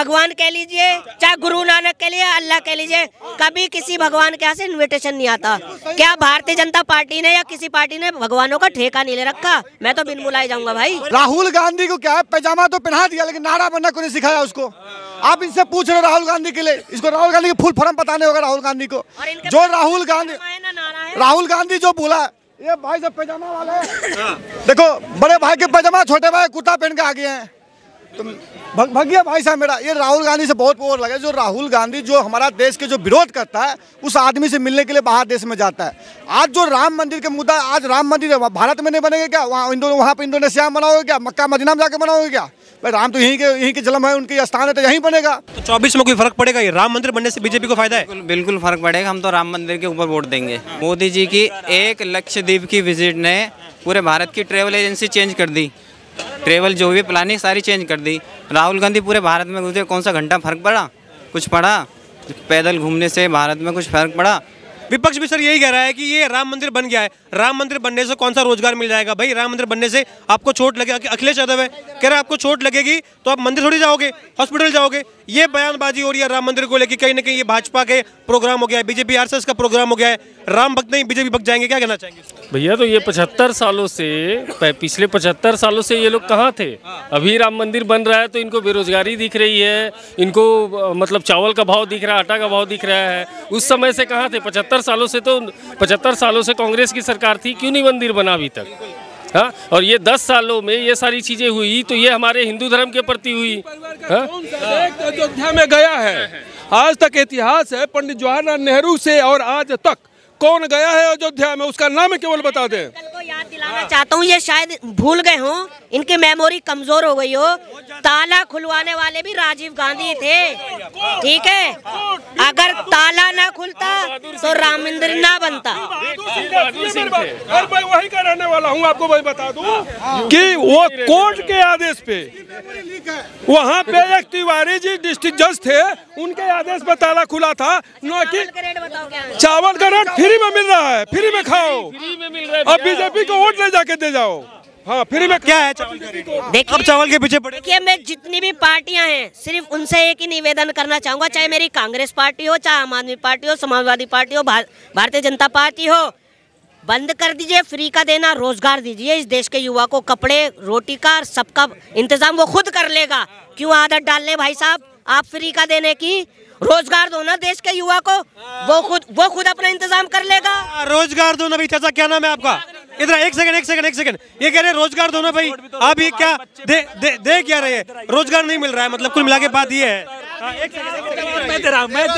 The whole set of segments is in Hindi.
भगवान कह लीजिए, चाहे गुरु नानक कह लीजिए, अल्लाह कह लीजिए, कभी किसी भगवान के यहाँ से इन्विटेशन नहीं आता। क्या भारतीय जनता पार्टी ने या किसी पार्टी ने भगवानों का ठेका नहीं ले रखा? मैं तो बिन बुलाए जाऊंगा भाई। राहुल गांधी को क्या है, पैजामा तो पहना दिया लेकिन नारा बनना कोई नहीं सिखाया उसको। आप इनसे पूछ रहे हो राहुल गांधी के लिए, इसको राहुल गांधी के फुल फॉर्म पता नहीं होगा। राहुल गांधी को जो राहुल गांधी जो बोला, ये भाई सब पैजामा वाले देखो, बड़े भाई के पैजामा, छोटे भाई कुर्ता पहन के आ गए हैं। तुम भगिया भाई साहब मेरा, ये राहुल गांधी से बहुत बोर लगा। जो राहुल गांधी जो हमारा देश के जो विरोध करता है, उस आदमी से मिलने के लिए बाहर देश में जाता है। आज जो राम मंदिर के मुद्दा, आज राम मंदिर भारत में नहीं बनेगा क्या? वहाँ पे इंडोनेशिया में बनाओगे क्या? मक्का मदीना में जाके बनाओगे क्या? भाई राम तो यहीं के जन्म है, उनकी स्थान है, तो यहीं बनेगा। तो 24 में कोई फर्क पड़ेगा? ये राम मंदिर बनने से बीजेपी को फायदा है? बिल्कुल फर्क पड़ेगा। हम तो राम मंदिर के ऊपर वोट देंगे। मोदी जी की एक लक्षद्वीप की विजिट ने पूरे भारत की ट्रेवल एजेंसी चेंज कर दी, ट्रेवल जो भी प्लानिंग सारी चेंज कर दी। राहुल गांधी पूरे भारत में घूमते, कौन सा घंटा फर्क पड़ा? कुछ पड़ा? पैदल घूमने से भारत में कुछ फर्क पड़ा? विपक्ष भी सर यही कह रहा है कि ये राम मंदिर बन गया है, राम मंदिर बनने से कौन सा रोजगार मिल जाएगा? भाई राम मंदिर बनने से आपको चोट लगे, अखिलेश यादव है कह रहा है आपको चोट लगेगी तो आप मंदिर थोड़ी जाओगे, हॉस्पिटल जाओगे। ये बयानबाजी हो रही है राम मंदिर को लेकर, कहीं ना कहीं ये भाजपा के प्रोग्राम हो गया है, बीजेपी आरएसएस का प्रोग्राम हो गया है। राम भक्त नहीं बीजेपी भक्त जाएंगे, क्या कहना चाहेंगे? भैया तो ये 75 सालों से, पिछले 75 सालों से ये लोग कहाँ थे? अभी राम मंदिर बन रहा है तो इनको बेरोजगारी दिख रही है, इनको मतलब चावल का भाव दिख रहा है, आटा का भाव दिख रहा है। उस समय से कहाँ थे? 75 सालों से तो 75 सालों से कांग्रेस की सरकार थी, क्यों नहीं मंदिर बना अभी तक? हाँ, और ये 10 सालों में ये सारी चीजें हुई तो ये हमारे हिंदू धर्म के प्रति हुई। अयोध्या में गया है, आज तक इतिहास है, पंडित जवाहरलाल नेहरू से और आज तक कौन गया है अयोध्या में? उसका नाम केवल बता दें। याद दिलाना चाहता हूँ, ये शायद भूल गए हो, इनकी मेमोरी कमजोर हो गई हो। ताला खुलवाने वाले भी राजीव गांधी थे, ठीक है? अगर ताला ना खुलता तो राम मंदिर ना बनता। वही का रहने वाला हूँ, आपको वही बता दूं कि वो कोर्ट के आदेश पे, वहाँ पे एक तिवारी जी डिस्ट्रिक्ट जज थे, उनके आदेश पे ताला खुला था। चावल का रेट फ्री में मिल रहा है, फ्री में खाओ, अब बीजेपी को वोट ले जाके दे जाओ। हाँ, फ्री में क्या है चावल का रेट? देखिए, अब चावल के पीछे पड़े। देखिए, मैं जितनी भी पार्टियां हैं, सिर्फ उनसे एक ही निवेदन करना चाहूंगा, चाहे मेरी कांग्रेस पार्टी हो, चाहे आम आदमी पार्टी हो, समाजवादी पार्टी हो, भारतीय जनता पार्टी हो, बंद कर दीजिए फ्री का देना, रोजगार दीजिए इस देश के युवा को। कपड़े रोटी का सबका इंतजाम वो खुद कर लेगा, क्यों आदत डालने भाई साहब आप फ्री का देने की? रोजगार दो ना देश के युवा को, वो खुद अपना इंतजाम कर लेगा। रोजगार दो ना भाई। चाचा क्या नाम है आपका? इधर एक सेकंड। ये कह रहे हैं रोजगार दो ना भाई। आप ये क्या दे क्या रहे हैं? रोजगार नहीं मिल रहा है, मतलब कुल मिला के बात ये है।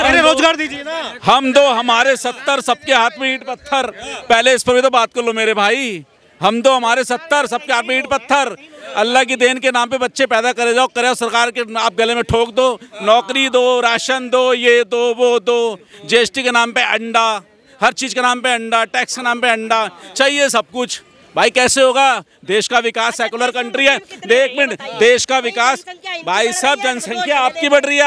अरे रोजगार दीजिए ना। हम दो, हमारे 70 सबके हाथ में ईंट पत्थर। पहले इस पर भी तो बात कर लो मेरे भाई। हम दो, हमारे 70 सबके हाथ में ईंट पत्थर। अल्लाह की देन के नाम पे बच्चे पैदा करे जाओ, सरकार के आप गले में ठोक दो, नौकरी दो, राशन दो, ये दो वो दो, जीएसटी के नाम पे अंडा, हर चीज के नाम पे अंडा, टैक्स के नाम पे अंडा चाहिए, सब कुछ। भाई कैसे होगा? देश का विकास, सेकुलर कंट्री है। एक मिनट, देश का विकास भाई साहब, जनसंख्या आपकी बढ़ रही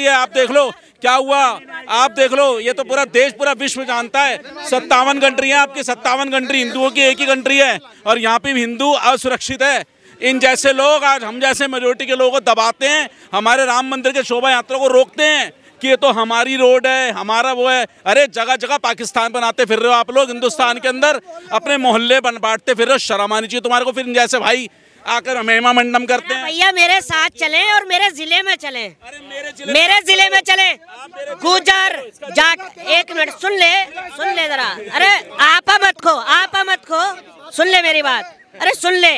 है, आप देख लो क्या हुआ, आप देख लो। ये तो पूरा देश, पूरा विश्व जानता है। 57 कंट्री है आपकी, 57 कंट्री, हिंदुओं की एक ही कंट्री है और यहाँ पे भी हिंदू असुरक्षित है। इन जैसे लोग आज हम जैसे मेजोरिटी के लोगों को दबाते हैं, हमारे राम मंदिर के शोभा यात्रा को रोकते हैं कि ये तो हमारी रोड है, हमारा वो है। अरे जगह जगह पाकिस्तान बनाते फिर रहे हो आप लोग, हिंदुस्तान के अंदर अपने मोहल्ले बांटते फिर रहे हो। शर्म आनी चाहिए तुम्हारे को। फिर जैसे भाई आकर महिमा मंडन करते हैं। भैया मेरे साथ चलें और मेरे जिले में चलें। मेरे जिले में चलें, गुजर जाट। एक मिनट सुन ले जरा। अरे आपा मत खो, सुन ले मेरी बात। अरे सुन ले,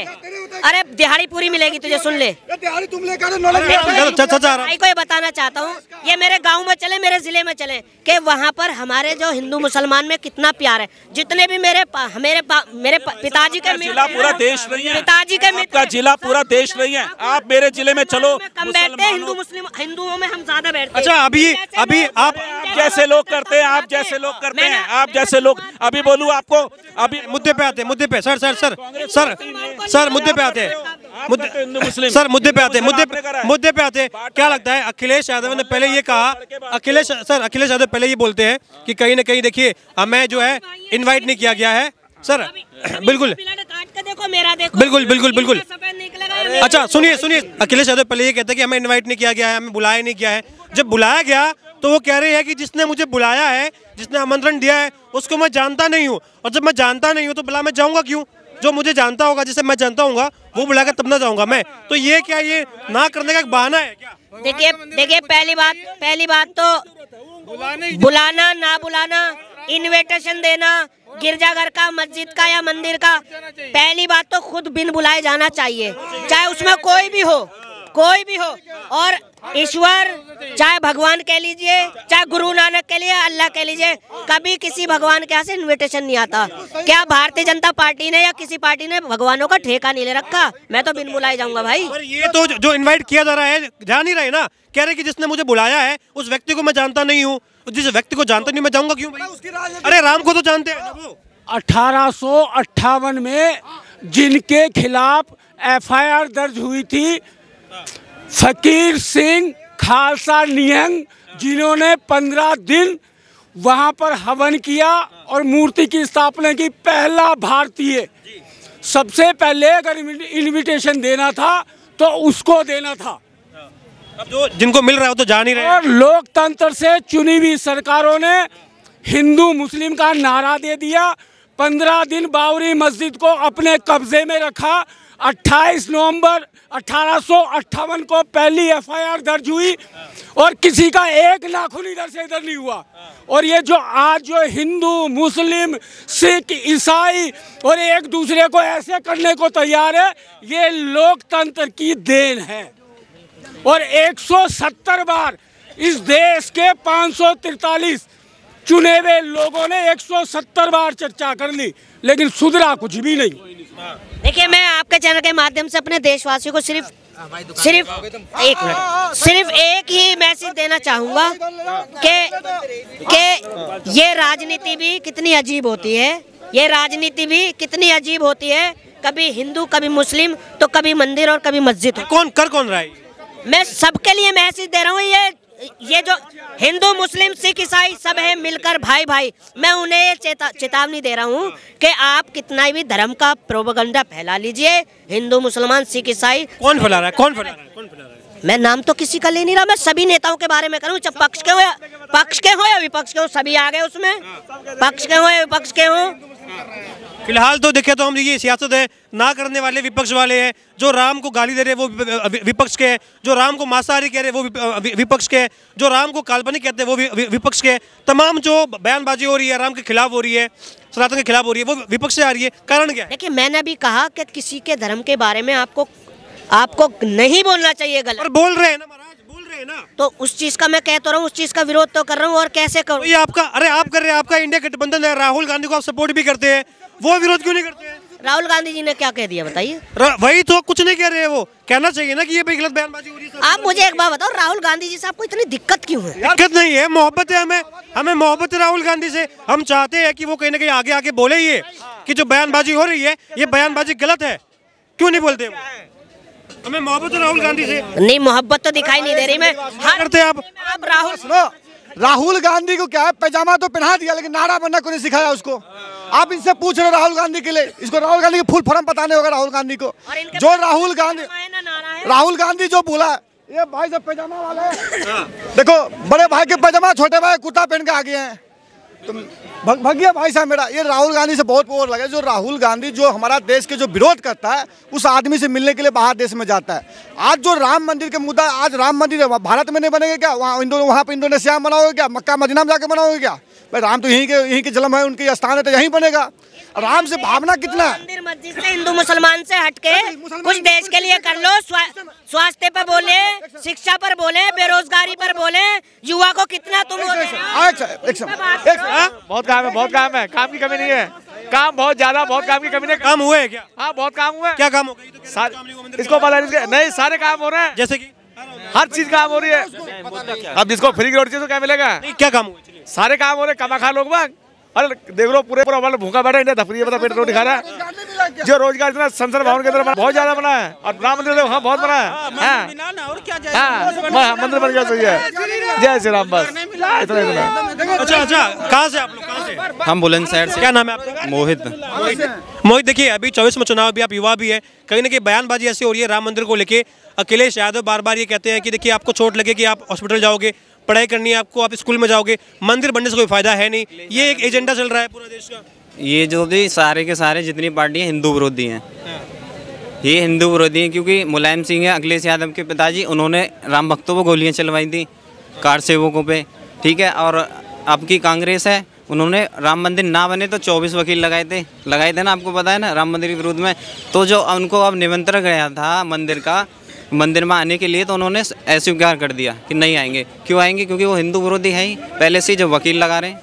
अरे दिहाड़ी पूरी मिलेगी तुझे, सुन ले। दिहाड़ी तुम लेकर भाई को ये बताना चाहता हूँ, ये मेरे गांव में चले, मेरे जिले में चले, कि वहाँ पर हमारे जो हिंदू मुसलमान में कितना प्यार है। जितने भी मेरे पिताजी के जिला पूरा देश नहीं है, पिताजी के आपका जिला पूरा देश नहीं है। आप मेरे जिले में चलो, कम बैठते हैं, हिंदुओं में हम ज्यादा बैठते हैं। अच्छा, अभी आप जैसे लोग करते हैं, आप जैसे लोग करते हैं, आप जैसे लोग। अभी बोलूँ आपको, अभी मुद्दे पे आते, मुद्दे पे सर मुद्दे पे आते हैं, सर मुद्दे पे आते हैं। क्या लगता है, अखिलेश यादव ने पहले ये कहा, अखिलेश यादव पहले ये बोलते हैं कि कहीं ना कहीं देखिए हमें जो है इनवाइट नहीं किया गया है। सर बिल्कुल, देखो मेरा, देखो बिल्कुल। अच्छा सुनिए सुनिए, अखिलेश यादव पहले ये कहते हैं कि हमें इनवाइट नहीं किया गया है, हमें बुलाया नहीं गया है। जब बुलाया गया तो वो कह रहे हैं कि जिसने मुझे बुलाया है, जिसने आमंत्रण दिया है, उसको मैं जानता नहीं हूँ, और जब मैं जानता नहीं हूँ तो भला मैं जाऊँगा क्यों? जो मुझे जानता होगा, जिसे मैं जानता हूँ, वो बुलाकर तब ना जाऊँगा मैं। तो ये क्या, ये ना करने का एक बहाना है क्या? देखिए पहली बात तो बुलाना ना बुलाना, इनविटेशन देना गिरजाघर का, मस्जिद का या मंदिर का, पहली बात तो खुद बिन बुलाए जाना चाहिए, चाहे उसमें कोई भी हो। और ईश्वर चाहे भगवान कह लीजिए, चाहे गुरु नानक कह लीजिए, अल्लाह कह लीजिए, कभी किसी भगवान के यहाँ से इनविटेशन नहीं आता। क्या भारतीय जनता पार्टी ने या किसी पार्टी ने भगवानों का ठेका नहीं ले रखा? मैं तो बिन बुलाए जाऊंगा भाई। पर ये तो जो इनवाइट किया जा रहा है, जा नहीं रहे ना, कह रहे कि जिसने मुझे बुलाया है उस व्यक्ति को मैं जानता नहीं हूँ, जिस व्यक्ति को जानता नहीं मैं जाऊंगा क्यों भाई? अरे राम को तो जानते हैं वो। 1858 में जिनके खिलाफ FIR दर्ज हुई थी, फकीर सिंह खालसा नियंग, जिन्होंने 15 दिन वहां पर हवन किया और मूर्ति की स्थापना की, पहला भारतीय। सबसे पहले अगर इनविटेशन देना था तो उसको देना था। अब जो जिनको मिल रहा है वो तो जान ही रहे हैं। और लोकतंत्र से चुनी हुई सरकारों ने हिंदू मुस्लिम का नारा दे दिया। 15 दिन बाबरी मस्जिद को अपने कब्जे में रखा। 28 नवंबर 1858 को पहली FIR दर्ज हुई और किसी का एक नाखून इधर से इधर नहीं हुआ। और ये जो आज जो हिंदू मुस्लिम सिख ईसाई और एक दूसरे को ऐसे करने को तैयार है, ये लोकतंत्र की देन है। और 170 बार इस देश के 543 चुने हुए लोगों ने 170 बार चर्चा कर ली, लेकिन सुधरा कुछ भी नहीं। देखिए, मैं आपके चैनल के माध्यम से अपने देशवासियों को सिर्फ एक ही मैसेज देना चाहूँगा कि ये राजनीति भी कितनी अजीब होती है। कभी हिंदू, कभी मुस्लिम, तो कभी मंदिर और कभी मस्जिद। कौन रहा है? मैं सबके लिए मैसेज दे रहा हूँ, ये जो हिंदू मुस्लिम सिख ईसाई सब है मिलकर भाई भाई, मैं उन्हें ये चेतावनी दे रहा हूँ कि आप कितना भी धर्म का प्रोपेगेंडा फैला लीजिए, हिंदू मुसलमान सिख ईसाई। कौन फैला रहा है? मैं नाम तो किसी का ले नहीं रहा, मैं सभी नेताओं के बारे में करूँ, चाहे पक्ष के हो या विपक्ष के हो, सभी आ गए उसमें, पक्ष के हो या विपक्ष के हो। फिलहाल तो देखे तो हम ये सियासत है, ना करने वाले विपक्ष वाले हैं, जो राम को गाली दे रहे वो विपक्ष के, जो राम को मांसाहारी कह रहे वो विपक्ष के, जो राम को काल्पनिक कहते हैं वो विपक्ष के। तमाम जो बयानबाजी हो रही है राम के खिलाफ हो रही है, सनातन के खिलाफ हो रही है, वो विपक्ष से आ रही है। कारण क्या है? देखिए, मैंने भी कहा कि किसी के धर्म के बारे में आपको नहीं बोलना चाहिए गलत। और बोल रहे हैं ना महाराज, बोल रहे हैं ना, तो उस चीज का मैं कह तो रहा हूँ, उस चीज का विरोध तो कर रहा हूँ, और कैसे करूँ? ये आपका, अरे आप कर रहे हैं, आपका इंडिया गठबंधन है, राहुल गांधी को आप सपोर्ट भी करते हैं, वो विरोध क्यों नहीं करते हैं? राहुल गांधी जी ने क्या कह दिया बताइए? वही तो, कुछ नहीं कह रहे हैं, वो कहना चाहिए ना कि ये गलत बयानबाजी हो रही है। आप मुझे एक बात बताओ, राहुल गांधी जी से आपको इतनी दिक्कत क्यों है? दिक्कत नहीं है, मोहब्बत है, हमें मोहब्बत है राहुल गांधी से। हम चाहते हैं कि वो कहीं ना कहीं आगे बोले ये कि जो बयानबाजी हो रही है ये बयानबाजी गलत है, क्यों नहीं बोलते? हमें मोहब्बत है राहुल गांधी से। नहीं, मोहब्बत तो दिखाई नहीं दे रही। मैं करते आप राहुल गांधी को क्या है, पैजामा तो पहना दिया लेकिन नारा बनना को नहीं सिखाया उसको। आप इनसे पूछ रहे हो राहुल गांधी के लिए, इसको राहुल गांधी के फुल फॉर्म पता नहीं होगा राहुल गांधी को। जो राहुल गांधी जो बोला, ये भाई सब पैजामा वाले देखो, बड़े भाई के पैजामा, छोटे भाई कुर्ता पहन के आ गए हैं, तो भग गया भाई साहब मेरा। ये राहुल गांधी से बहुत पोर लगा। जो राहुल गांधी जो हमारा देश के जो विरोध करता है, उस आदमी से मिलने के लिए बाहर देश में जाता है। आज जो राम मंदिर के मुद्दा, आज राम मंदिर भारत में नहीं बनेगा क्या? वहाँ पे इंडोनेशिया में बनाओगे क्या? मक्का मदीना में जाके बनाओगे क्या? भाई राम तो यहीं के जन्म है, उनके स्थान है, तो यहीं बनेगा। राम से भावना कितना है? मंदिर मस्जिद से, हिंदू मुसलमान से हटके कुछ देश के लिए कर लो। स्वास्थ्य पर बोले, शिक्षा पर बोले, बेरोजगारी पर बोले, युवा को कितना तुम बहुत काम है, काम की कमी नहीं है, काम बहुत ज्यादा, बहुत काम की कमी नहीं। काम हुए क्या? हाँ, बहुत काम हुआ है। क्या काम हो गया? इसको पता नहीं, सारे काम हो रहे हैं, जैसे कि हर चीज काम हो रही है। अब जिसको फ्री की रोटी चाहिए तो क्या मिलेगा? क्या काम हुए? सारे काम हो रहे, कमा खा लोग बाग। अरे देख लो, पूरे भूखा बैठा है, धफरी बता पेट रोटी खा रहा है। जो रोजगार इतना संसद भवन के अंदर बहुत ज्यादा बना है, और राम मंदिर तो हाँ बहुत बना है। मंदिर बन गया, सही है। जय श्री राम, बस इतना। अच्छा, कहाँ से आप लोग? कहाँ से? हम बुलंदशहर से। क्या नाम है आपका? मोहित। मोहित, देखिए अभी 24 में चुनाव भी, आप युवा भी है, कहीं ना कहीं बयानबाजी ऐसी हो रही है राम मंदिर को लेके। अखिलेश यादव बार बार ये कहते हैं कि देखिए आपको चोट लगे कि आप हॉस्पिटल जाओगे, पढ़ाई करनी है आपको, आप स्कूल में जाओगे, मंदिर बनने से कोई फायदा है नहीं। ये एक एजेंडा चल रहा है पूरा देश का। ये जो भी सारे के सारे जितनी पार्टियां हिंदू विरोधी हैं, ये हिंदू विरोधी हैं, क्योंकि मुलायम सिंह है अखिलेश यादव के पिताजी, उन्होंने राम भक्तों को गोलियां चलवाई थी, कार सेवकों पे, ठीक है। और अब की कांग्रेस है, उन्होंने राम मंदिर ना बने तो 24 वकील लगाए थे ना, आपको पता है ना, राम मंदिर के विरोध में। तो जो उनको अब निमंत्रण गया था मंदिर में आने के लिए, तो उन्होंने अस्वीकार कर दिया कि नहीं आएंगे। क्यों आएंगे? क्योंकि वो हिंदू विरोधी है ही पहले से, जो वकील लगा रहे हैं।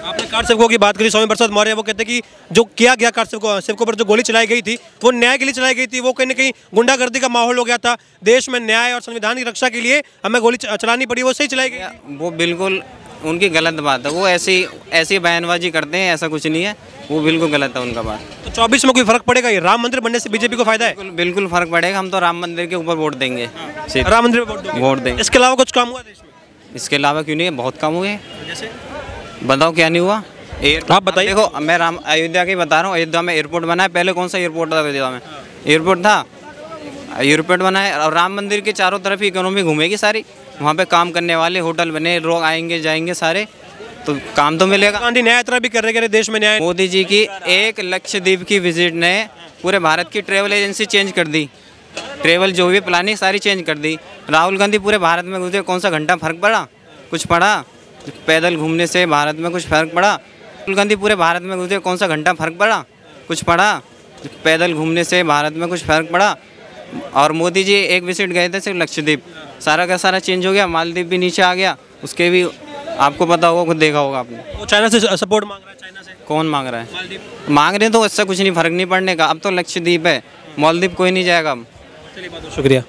आपने कार सेवकों की बात करी, स्वामी प्रसाद मौर्य, वो कहते हैं कि जो किया गया कार सेवकों पर जो गोली चलाई गई थी वो न्याय के लिए चलाई गई थी। वो कहीं ना कहीं गुंडागर्दी का माहौल हो गया था, देश में न्याय और संविधान की रक्षा के लिए हमें गोली चलानी पड़ी, वो सही चलाई गई। वो बिल्कुल उनकी गलत बात है, वो ऐसी बयानबाजी करते हैं, ऐसा कुछ नहीं है, वो बिल्कुल गलत है उनका बात। तो 24 में कोई फर्क पड़ेगा? ये राम मंदिर बनने से बीजेपी को फायदा है? बिल्कुल फर्क पड़ेगा। हम तो राम मंदिर के ऊपर वोट देंगे, राम मंदिर पर वोट देंगे। इसके अलावा कुछ काम हुआ देश में? इसके अलावा क्यों नहीं है, बहुत काम हुए। बताओ क्या नहीं हुआ? आप बताइए। देखो, मैं अयोध्या के बता रहा हूँ, अयोध्या में एयरपोर्ट बना है। पहले कौन सा एयरपोर्ट था अयोध्या में? एयरपोर्ट था, एयरपोर्ट बना है। और राम मंदिर के चारों तरफ इकोनॉमी घूमेगी सारी, वहाँ पे काम करने वाले होटल बने, लोग आएंगे जाएंगे सारे, तो काम तो मिलेगा। गांधी न्याय यात्रा भी कर रहे देश में न्याय। मोदी जी की एक लक्षद्वीप की विजिट ने पूरे भारत की ट्रेवल एजेंसी चेंज कर दी, ट्रेवल जो भी प्लानिंग सारी चेंज कर दी। राहुल गांधी पूरे भारत में घूमते, कौन सा घंटा फर्क पड़ा? कुछ पड़ा? पैदल घूमने से भारत में कुछ फर्क पड़ा? राहुल गांधी पूरे भारत में घूमते, कौन सा घंटा फर्क पड़ा? कुछ पड़ा? पैदल घूमने से भारत में कुछ फर्क पड़ा? और मोदी जी एक विजिट गए थे सिर्फ लक्षद्वीप, सारा का सारा चेंज हो गया। मालदीव भी नीचे आ गया, उसके भी आपको पता होगा, खुद देखा होगा आपने। वो चाइना से सपोर्ट मांग रहा है। चाइना से कौन मांग रहा है? मांग रहे हैं तो इससे कुछ नहीं, फर्क नहीं पड़ने का। अब तो लक्षद्वीप है, मालदीव कोई नहीं जाएगा। चलिए, बहुत शुक्रिया।